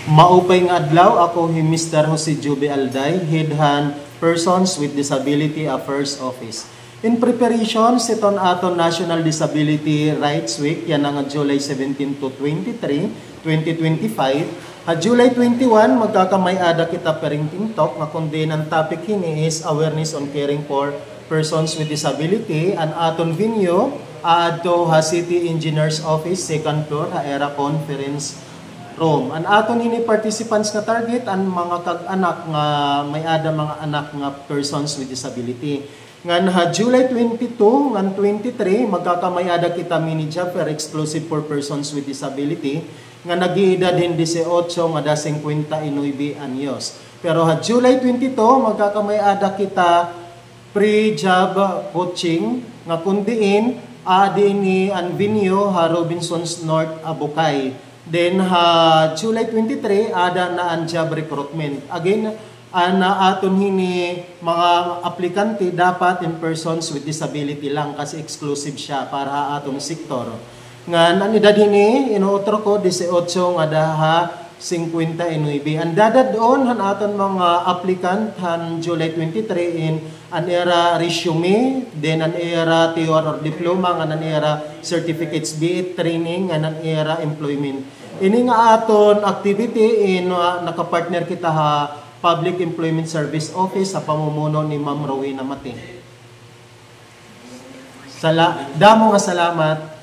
Maupay nga adlaw, ako si Mr. Jose Jube Alday, Head Hand Persons with Disability Affairs Office. In preparation, siton aton National Disability Rights Week, yan ang July 17 to 23, 2025. July 21, magkakamay-ada kita parenting talk, na kundi ng topic hini is Awareness on Caring for Persons with Disability. Ang aton venue, ato City Engineers Office, second floor, Era Conference Room. Ang aton hini participants na target ang mga kag-anak nga may ada mga anak nga persons with disability. Ngan July 22 ngan 23 magkakamayada kita mini job for exclusive for persons with disability nga nag-iedad din 18 nga da 59 anyos. Pero July 22 magkakamayada kita pre-job coaching nga kundiin ni ang venue Robinsons North Abukay. Then, July 23, ada na ang job recruitment. Again, na aton hini mga aplikante dapat in persons with disability lang kasi exclusive siya para atong sektor. Nga, nanidad hini, inuotro ko, 18 nga daha 59. Ang dadad doon, han aton mga applicant, han July 23 in an era resume, then an era theory or diploma, an era certificates, be it training, an era employment. Ini nga aton activity in nakapartner kita Public Employment Service Office sa pamumuno ni Ma'am Rowena Mati. Damo nga salamat.